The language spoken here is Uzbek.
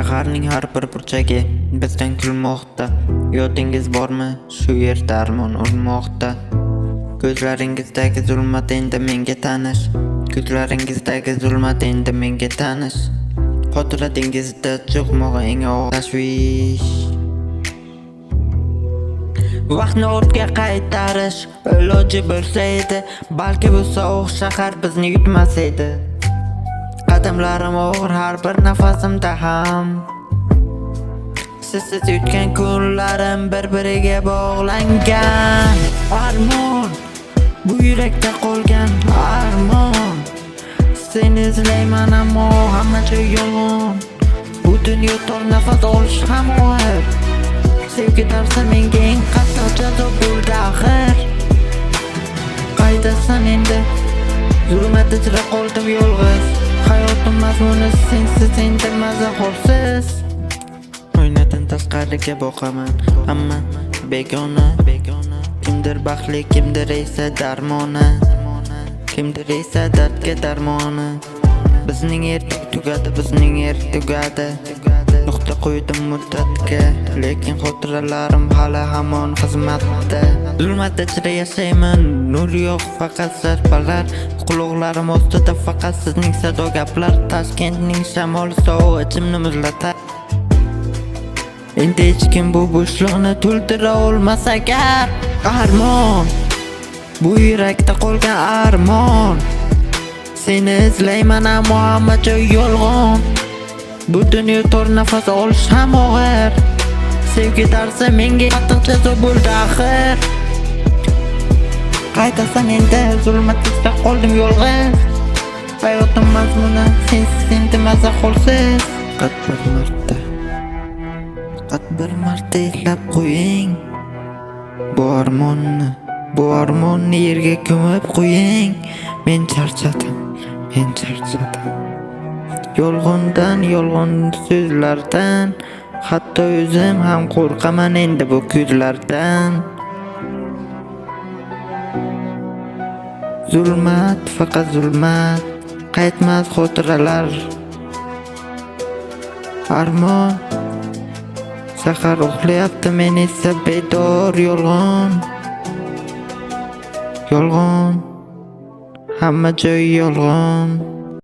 Shaharning har bir burchagi bizdan kulmoqda. Yodingiz bormi, shu yerda armon urmoqda. Ko'zlaringizdagi zulmat endi menga tanish. Ko'zlaringizdagi zulmat endi menga tanish. Xotiratingizda cho'qmog'i eng og'ir tashvish. Vaqtni ortga qaytarish iloji bo'lsa edi, balki bu sovuq shahar bizni yutmas edi. Qadamlarim og'ir har bir nafasimda ham. Sizsiz yutgan kunlarim bir-biriga bog'langan. Armon, bu yurakda qolgan armon. Seni izlayman ammo hamma joy yolg'on. Bu dunyo tor nafas olish ham og'ir. Sevgi darsi menga eng qattiq jazo bo'ldi axir. Qaydasan endi? Zulmat ichra qoldim yolg'iz. Hayotim mazmuni sensiz endi mazaxorsiz. Oynadan tashqariga boqaman, hamma begona. Kimdir baxtli, kimdir esa darmoni, kimdir esa dardga darmoni. Bizning ertak tugadi, bizning erk tugadi. Nuqta qo'ydim muddatga, lekin xotiralarim hali hamon xizmatda. Zulmatda ichra yashayman, nur yo'q faqat zarbalar. Quloqlarim ostida faqat sizning sado gaplar. Toshkentning shamoli sovuq ichimni muzlatar. Endi hech kim bu bo'shliqni to'ldira olmas agar. Armon, bu yurakda qolgan armon. Seni izlayman ammo hamma joy yolg'on. Bu dunyo tor nafas olish ham og'ir. Sevgi darsi menga qattiq jazo bo'ldi axir. Qaydasan endi? Zulmat ichida qoldim yolg'iz. Hayotim mazmuni sensiz endi mazaxorsiz. Faqat bir marta eslab qo'ying. Bu armonni yerga ko'mib qo'ying. Men charchadim. Yolg'on so'zlardan, hatto o'zim ham qo'rqaman endi bu ko'zlardan. Zulmat, faqat zulmat, qaytmas xotiralar. Armon, shahar uxlayapti, men esa bedor. Yolg'on, hamma joy yolg'on.